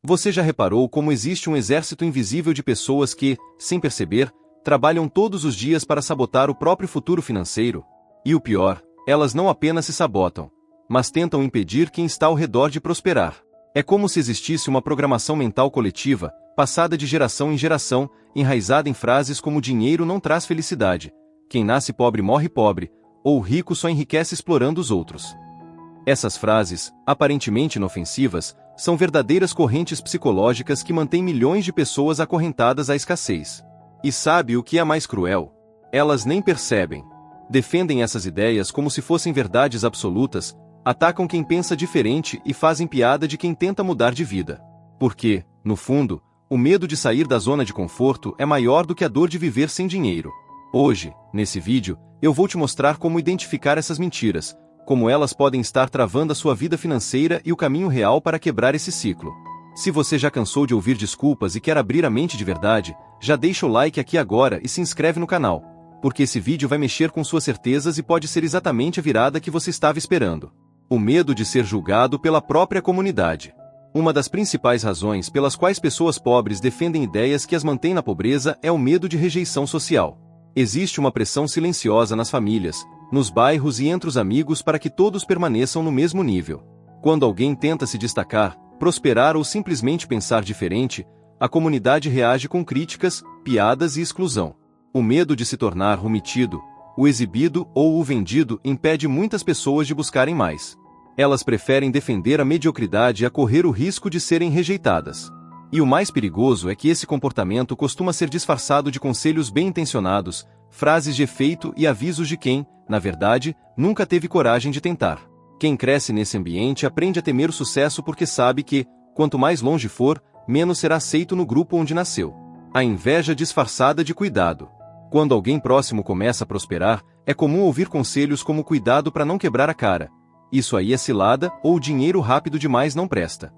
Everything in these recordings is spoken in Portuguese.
Você já reparou como existe um exército invisível de pessoas que, sem perceber, trabalham todos os dias para sabotar o próprio futuro financeiro? E o pior, elas não apenas se sabotam, mas tentam impedir quem está ao redor de prosperar. É como se existisse uma programação mental coletiva, passada de geração em geração, enraizada em frases como dinheiro não traz felicidade, quem nasce pobre morre pobre, ou rico só enriquece explorando os outros. Essas frases, aparentemente inofensivas, são verdadeiras correntes psicológicas que mantêm milhões de pessoas acorrentadas à escassez. E sabe o que é mais cruel? Elas nem percebem. Defendem essas ideias como se fossem verdades absolutas, atacam quem pensa diferente e fazem piada de quem tenta mudar de vida. Porque, no fundo, o medo de sair da zona de conforto é maior do que a dor de viver sem dinheiro. Hoje, nesse vídeo, eu vou te mostrar como identificar essas mentiras, como elas podem estar travando a sua vida financeira e o caminho real para quebrar esse ciclo. Se você já cansou de ouvir desculpas e quer abrir a mente de verdade, já deixa o like aqui agora e se inscreve no canal, porque esse vídeo vai mexer com suas certezas e pode ser exatamente a virada que você estava esperando. O medo de ser julgado pela própria comunidade. Uma das principais razões pelas quais pessoas pobres defendem ideias que as mantêm na pobreza é o medo de rejeição social. Existe uma pressão silenciosa nas famílias, nos bairros e entre os amigos para que todos permaneçam no mesmo nível. Quando alguém tenta se destacar, prosperar ou simplesmente pensar diferente, a comunidade reage com críticas, piadas e exclusão. O medo de se tornar o metido, o exibido ou o vendido impede muitas pessoas de buscarem mais. Elas preferem defender a mediocridade a correr o risco de serem rejeitadas. E o mais perigoso é que esse comportamento costuma ser disfarçado de conselhos bem-intencionados, frases de efeito e avisos de quem, na verdade, nunca teve coragem de tentar. Quem cresce nesse ambiente aprende a temer o sucesso porque sabe que, quanto mais longe for, menos será aceito no grupo onde nasceu. A inveja disfarçada de cuidado. Quando alguém próximo começa a prosperar, é comum ouvir conselhos como cuidado para não quebrar a cara. Isso aí é cilada ou dinheiro rápido demais não presta.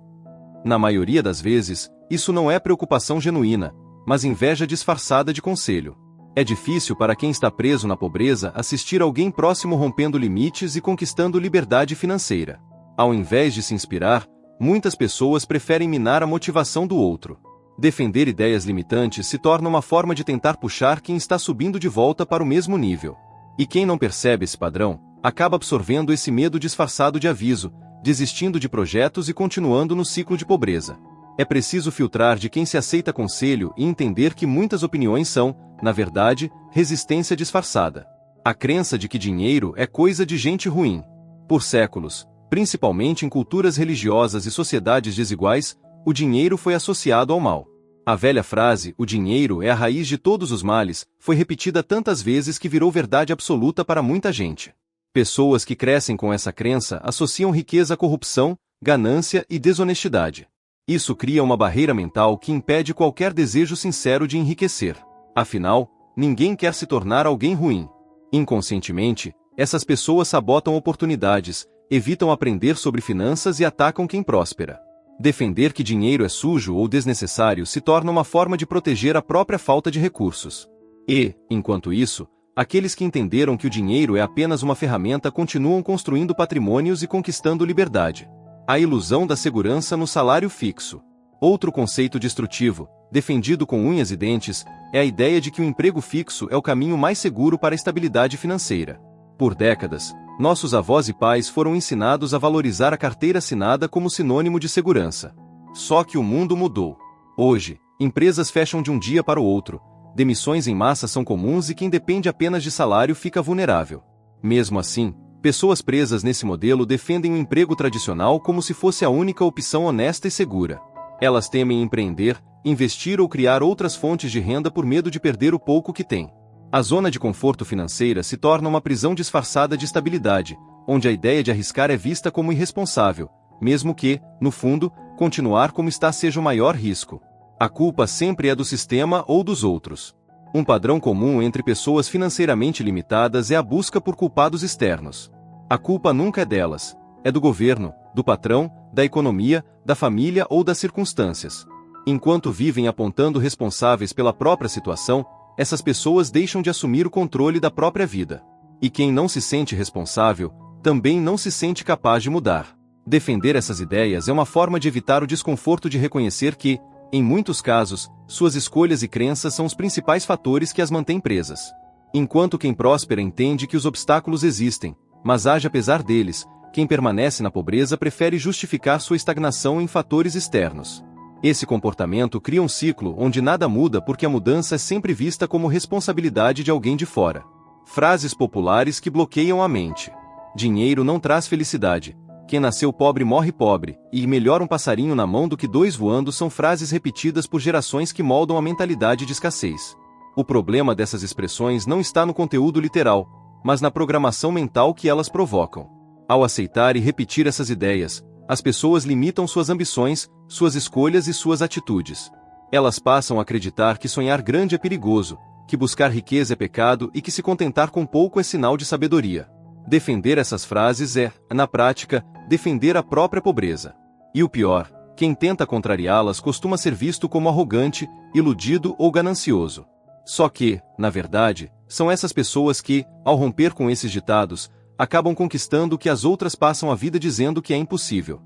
Na maioria das vezes, isso não é preocupação genuína, mas inveja disfarçada de conselho. É difícil para quem está preso na pobreza assistir alguém próximo rompendo limites e conquistando liberdade financeira. Ao invés de se inspirar, muitas pessoas preferem minar a motivação do outro. Defender ideias limitantes se torna uma forma de tentar puxar quem está subindo de volta para o mesmo nível. E quem não percebe esse padrão, acaba absorvendo esse medo disfarçado de aviso, desistindo de projetos e continuando no ciclo de pobreza. É preciso filtrar de quem se aceita conselho e entender que muitas opiniões são, na verdade, resistência disfarçada. A crença de que dinheiro é coisa de gente ruim. Por séculos, principalmente em culturas religiosas e sociedades desiguais, o dinheiro foi associado ao mal. A velha frase, o dinheiro é a raiz de todos os males, foi repetida tantas vezes que virou verdade absoluta para muita gente. Pessoas que crescem com essa crença associam riqueza à corrupção, ganância e desonestidade. Isso cria uma barreira mental que impede qualquer desejo sincero de enriquecer. Afinal, ninguém quer se tornar alguém ruim. Inconscientemente, essas pessoas sabotam oportunidades, evitam aprender sobre finanças e atacam quem próspera. Defender que dinheiro é sujo ou desnecessário se torna uma forma de proteger a própria falta de recursos. E, enquanto isso, aqueles que entenderam que o dinheiro é apenas uma ferramenta continuam construindo patrimônios e conquistando liberdade. A ilusão da segurança no salário fixo. Outro conceito destrutivo, defendido com unhas e dentes, é a ideia de que o emprego fixo é o caminho mais seguro para a estabilidade financeira. Por décadas, nossos avós e pais foram ensinados a valorizar a carteira assinada como sinônimo de segurança. Só que o mundo mudou. Hoje, empresas fecham de um dia para o outro, demissões em massa são comuns e quem depende apenas de salário fica vulnerável. Mesmo assim, pessoas presas nesse modelo defendem o emprego tradicional como se fosse a única opção honesta e segura. Elas temem empreender, investir ou criar outras fontes de renda por medo de perder o pouco que têm. A zona de conforto financeira se torna uma prisão disfarçada de estabilidade, onde a ideia de arriscar é vista como irresponsável, mesmo que, no fundo, continuar como está seja o maior risco. A culpa sempre é do sistema ou dos outros. Um padrão comum entre pessoas financeiramente limitadas é a busca por culpados externos. A culpa nunca é delas, é do governo, do patrão, da economia, da família ou das circunstâncias. Enquanto vivem apontando responsáveis pela própria situação, essas pessoas deixam de assumir o controle da própria vida. E quem não se sente responsável, também não se sente capaz de mudar. Defender essas ideias é uma forma de evitar o desconforto de reconhecer que, em muitos casos, suas escolhas e crenças são os principais fatores que as mantêm presas. Enquanto quem próspera entende que os obstáculos existem, mas age apesar deles, quem permanece na pobreza prefere justificar sua estagnação em fatores externos. Esse comportamento cria um ciclo onde nada muda porque a mudança é sempre vista como responsabilidade de alguém de fora. Frases populares que bloqueiam a mente. Dinheiro não traz felicidade. Quem nasceu pobre morre pobre, e melhor um passarinho na mão do que dois voando são frases repetidas por gerações que moldam a mentalidade de escassez. O problema dessas expressões não está no conteúdo literal, mas na programação mental que elas provocam. Ao aceitar e repetir essas ideias, as pessoas limitam suas ambições, suas escolhas e suas atitudes. Elas passam a acreditar que sonhar grande é perigoso, que buscar riqueza é pecado e que se contentar com pouco é sinal de sabedoria. Defender essas frases é, na prática, defender a própria pobreza. E o pior, quem tenta contrariá-las costuma ser visto como arrogante, iludido ou ganancioso. Só que, na verdade, são essas pessoas que, ao romper com esses ditados, acabam conquistando o que as outras passam a vida dizendo que é impossível.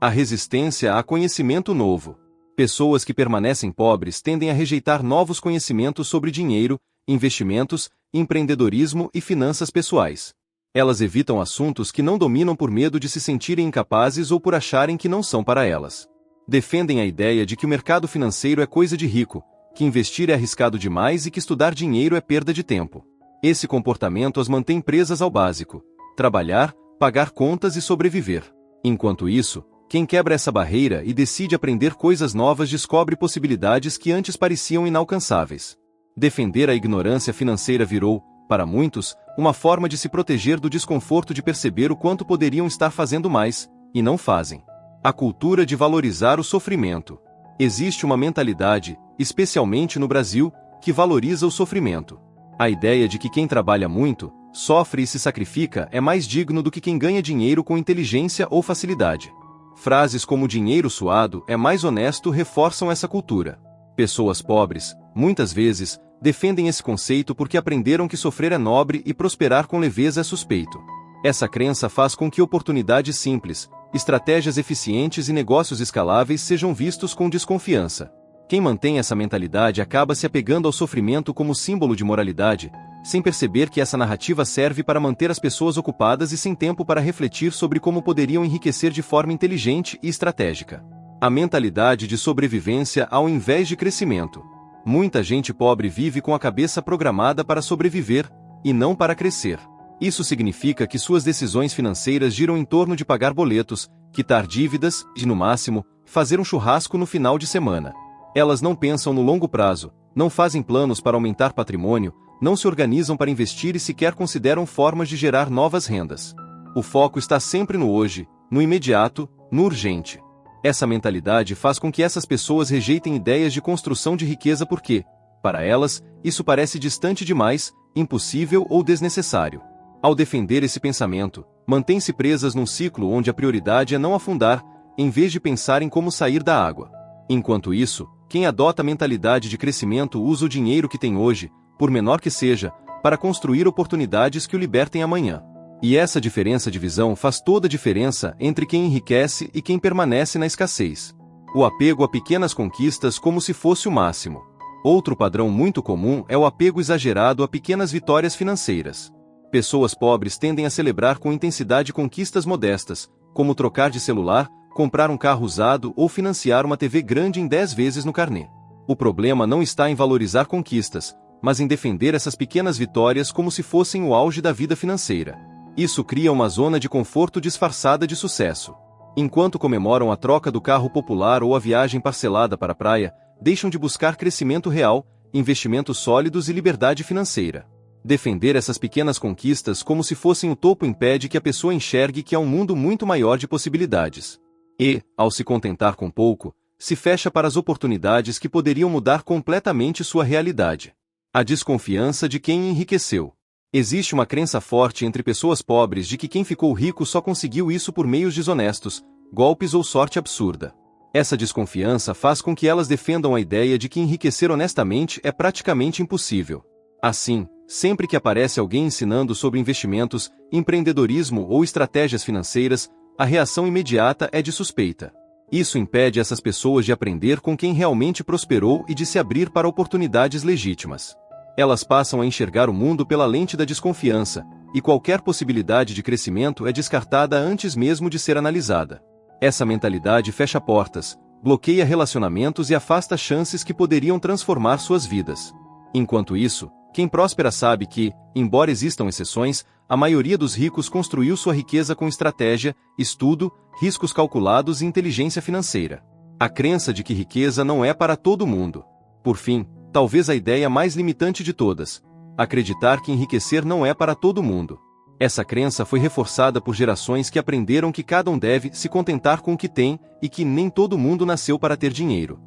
A resistência a conhecimento novo. Pessoas que permanecem pobres tendem a rejeitar novos conhecimentos sobre dinheiro, investimentos, empreendedorismo e finanças pessoais. Elas evitam assuntos que não dominam por medo de se sentirem incapazes ou por acharem que não são para elas. Defendem a ideia de que o mercado financeiro é coisa de rico, que investir é arriscado demais e que estudar dinheiro é perda de tempo. Esse comportamento as mantém presas ao básico: trabalhar, pagar contas e sobreviver. Enquanto isso, quem quebra essa barreira e decide aprender coisas novas descobre possibilidades que antes pareciam inalcançáveis. Defender a ignorância financeira virou, para muitos, uma forma de se proteger do desconforto de perceber o quanto poderiam estar fazendo mais, e não fazem. A cultura de valorizar o sofrimento. Existe uma mentalidade, especialmente no Brasil, que valoriza o sofrimento. A ideia de que quem trabalha muito, sofre e se sacrifica é mais digno do que quem ganha dinheiro com inteligência ou facilidade. Frases como dinheiro suado é mais honesto reforçam essa cultura. Pessoas pobres, muitas vezes, defendem esse conceito porque aprenderam que sofrer é nobre e prosperar com leveza é suspeito. Essa crença faz com que oportunidades simples, estratégias eficientes e negócios escaláveis sejam vistos com desconfiança. Quem mantém essa mentalidade acaba se apegando ao sofrimento como símbolo de moralidade, sem perceber que essa narrativa serve para manter as pessoas ocupadas e sem tempo para refletir sobre como poderiam enriquecer de forma inteligente e estratégica. A mentalidade de sobrevivência ao invés de crescimento. Muita gente pobre vive com a cabeça programada para sobreviver, e não para crescer. Isso significa que suas decisões financeiras giram em torno de pagar boletos, quitar dívidas e, no máximo, fazer um churrasco no final de semana. Elas não pensam no longo prazo, não fazem planos para aumentar patrimônio, não se organizam para investir e sequer consideram formas de gerar novas rendas. O foco está sempre no hoje, no imediato, no urgente. Essa mentalidade faz com que essas pessoas rejeitem ideias de construção de riqueza porque, para elas, isso parece distante demais, impossível ou desnecessário. Ao defender esse pensamento, mantêm-se presas num ciclo onde a prioridade é não afundar, em vez de pensar em como sair da água. Enquanto isso, quem adota a mentalidade de crescimento usa o dinheiro que tem hoje, por menor que seja, para construir oportunidades que o libertem amanhã. E essa diferença de visão faz toda a diferença entre quem enriquece e quem permanece na escassez. O apego a pequenas conquistas como se fosse o máximo. Outro padrão muito comum é o apego exagerado a pequenas vitórias financeiras. Pessoas pobres tendem a celebrar com intensidade conquistas modestas, como trocar de celular, comprar um carro usado ou financiar uma TV grande em 10 vezes no carnê. O problema não está em valorizar conquistas, mas em defender essas pequenas vitórias como se fossem o auge da vida financeira. Isso cria uma zona de conforto disfarçada de sucesso. Enquanto comemoram a troca do carro popular ou a viagem parcelada para a praia, deixam de buscar crescimento real, investimentos sólidos e liberdade financeira. Defender essas pequenas conquistas como se fossem o topo impede que a pessoa enxergue que há um mundo muito maior de possibilidades. E, ao se contentar com pouco, se fecha para as oportunidades que poderiam mudar completamente sua realidade. A desconfiança de quem enriqueceu. Existe uma crença forte entre pessoas pobres de que quem ficou rico só conseguiu isso por meios desonestos, golpes ou sorte absurda. Essa desconfiança faz com que elas defendam a ideia de que enriquecer honestamente é praticamente impossível. Assim, sempre que aparece alguém ensinando sobre investimentos, empreendedorismo ou estratégias financeiras, a reação imediata é de suspeita. Isso impede essas pessoas de aprender com quem realmente prosperou e de se abrir para oportunidades legítimas. Elas passam a enxergar o mundo pela lente da desconfiança, e qualquer possibilidade de crescimento é descartada antes mesmo de ser analisada. Essa mentalidade fecha portas, bloqueia relacionamentos e afasta chances que poderiam transformar suas vidas. Enquanto isso, quem próspera sabe que, embora existam exceções, a maioria dos ricos construiu sua riqueza com estratégia, estudo, riscos calculados e inteligência financeira. A crença de que riqueza não é para todo mundo. Por fim, talvez a ideia mais limitante de todas: acreditar que enriquecer não é para todo mundo. Essa crença foi reforçada por gerações que aprenderam que cada um deve se contentar com o que tem e que nem todo mundo nasceu para ter dinheiro.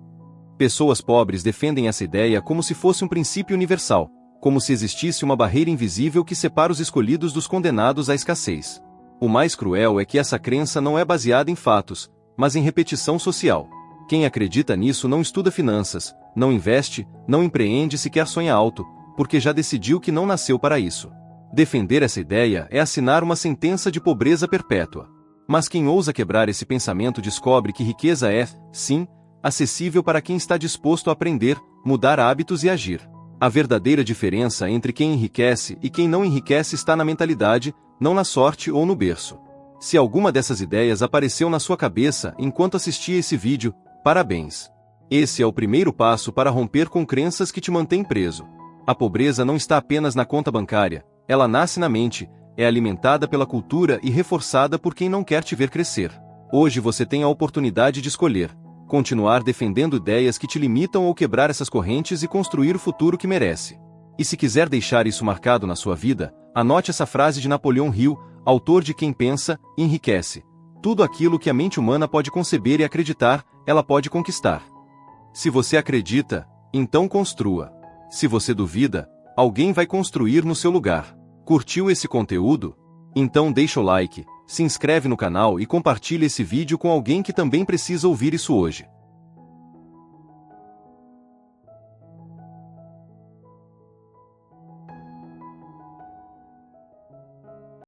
Pessoas pobres defendem essa ideia como se fosse um princípio universal, como se existisse uma barreira invisível que separa os escolhidos dos condenados à escassez. O mais cruel é que essa crença não é baseada em fatos, mas em repetição social. Quem acredita nisso não estuda finanças, não investe, não empreende e sequer sonha alto, porque já decidiu que não nasceu para isso. Defender essa ideia é assinar uma sentença de pobreza perpétua. Mas quem ousa quebrar esse pensamento descobre que riqueza é, sim, acessível para quem está disposto a aprender, mudar hábitos e agir. A verdadeira diferença entre quem enriquece e quem não enriquece está na mentalidade, não na sorte ou no berço. Se alguma dessas ideias apareceu na sua cabeça enquanto assistia esse vídeo, parabéns! Esse é o primeiro passo para romper com crenças que te mantêm preso. A pobreza não está apenas na conta bancária, ela nasce na mente, é alimentada pela cultura e reforçada por quem não quer te ver crescer. Hoje você tem a oportunidade de escolher: continuar defendendo ideias que te limitam ou quebrar essas correntes e construir o futuro que merece. E se quiser deixar isso marcado na sua vida, anote essa frase de Napoleão Hill, autor de Quem Pensa, Enriquece. Tudo aquilo que a mente humana pode conceber e acreditar, ela pode conquistar. Se você acredita, então construa. Se você duvida, alguém vai construir no seu lugar. Curtiu esse conteúdo? Então deixa o like, se inscreve no canal e compartilha esse vídeo com alguém que também precisa ouvir isso hoje.